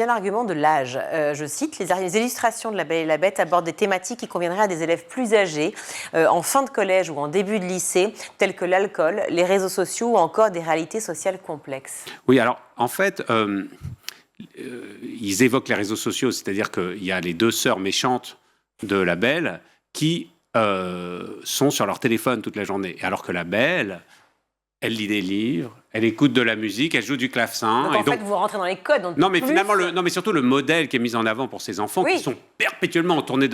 vient l'argument de l'âge. Je cite, les illustrations de La Belle et la Bête abordent des thématiques qui conviendraient à des élèves plus âgés, en fin de collège ou en début de lycée, tels que l'alcool, les réseaux sociaux ou encore des réalités sociales complexes. Oui, alors en fait, ils évoquent les réseaux sociaux, c'est-à-dire qu'il y a les deux sœurs méchantes de la Belle qui sont sur leur téléphone toute la journée, alors que la Belle, elle lit des livres, elle écoute de la musique, elle joue du clavecin. Donc en fait, vous rentrez dans les codes. Non, mais finalement, non, mais surtout le modèle qui est mis en avant pour ces enfants qui sont perpétuellement entourés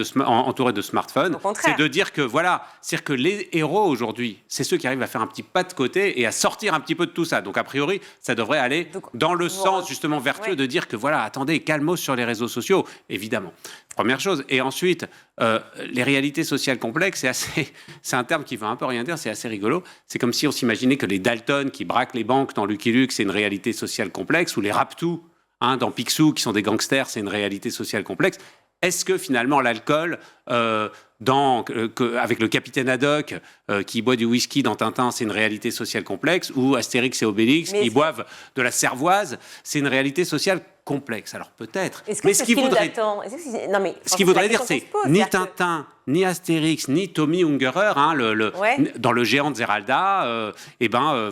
de smartphones, c'est de dire que voilà, c'est-à-dire que les héros aujourd'hui, c'est ceux qui arrivent à faire un petit pas de côté et à sortir un petit peu de tout ça. Donc a priori, ça devrait aller dans le sens justement vertueux de dire que voilà, attendez, calmos sur les réseaux sociaux, évidemment. Première chose. Et ensuite, les réalités sociales complexes, c'est un terme qui veut un peu rien dire, c'est assez rigolo. C'est comme si on s'imaginait que les Dalton qui braquent les banques dans Lucky Luke, c'est une réalité sociale complexe, ou les Raptou, dans Picsou, qui sont des gangsters, c'est une réalité sociale complexe. Est-ce que finalement l'alcool, avec le capitaine Haddock qui boit du whisky dans Tintin, c'est une réalité sociale complexe, ou Astérix et Obélix qui boivent de la cervoise, c'est une réalité sociale complexe? Alors peut-être. Mais ce qu'il voudrait dire, c'est ni Tintin, ni Astérix, ni Tommy Ungerer, dans le géant de Zeralda,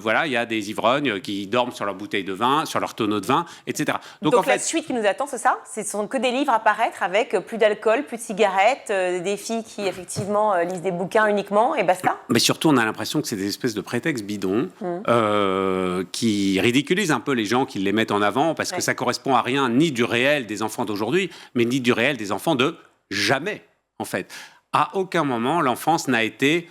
voilà, il y a des ivrognes qui dorment sur leur bouteille de vin, sur leur tonneau de vin, etc. Donc en fait, la suite qui nous attend, c'est ça? Ce sont que des livres à paraître avec plus d'alcool, plus de cigarettes, des filles qui effectivement lisent des bouquins uniquement et basta? Mais surtout, on a l'impression que c'est des espèces de prétextes bidons qui ridiculisent un peu les gens qui les mettent en avant parce que ça correspond à rien, ni du réel des enfants d'aujourd'hui, mais ni du réel des enfants de jamais, en fait. À aucun moment, l'enfance n'a été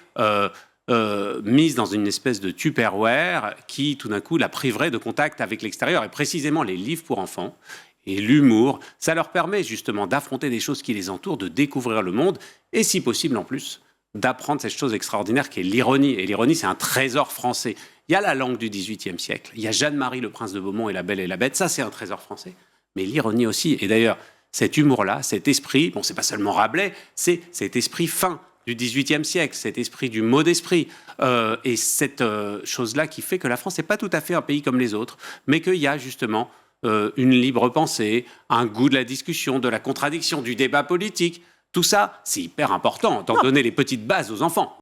mise dans une espèce de Tupperware qui, tout d'un coup, la priverait de contact avec l'extérieur. Et précisément, les livres pour enfants et l'humour, ça leur permet justement d'affronter des choses qui les entourent, de découvrir le monde, et si possible, en plus, d'apprendre cette chose extraordinaire qui est l'ironie. Et l'ironie, c'est un trésor français. Il y a la langue du XVIIIe siècle. Il y a Jeanne-Marie, le prince de Beaumont et La Belle et la Bête. Ça, c'est un trésor français. Mais l'ironie aussi. Et d'ailleurs, cet humour-là, cet esprit, bon, c'est pas seulement Rabelais, c'est cet esprit fin du XVIIIe siècle, cet esprit du mot d'esprit, et cette chose-là qui fait que la France n'est pas tout à fait un pays comme les autres, mais qu'il y a justement une libre pensée, un goût de la discussion, de la contradiction, du débat politique. Tout ça, c'est hyper important, d'en donner les petites bases aux enfants.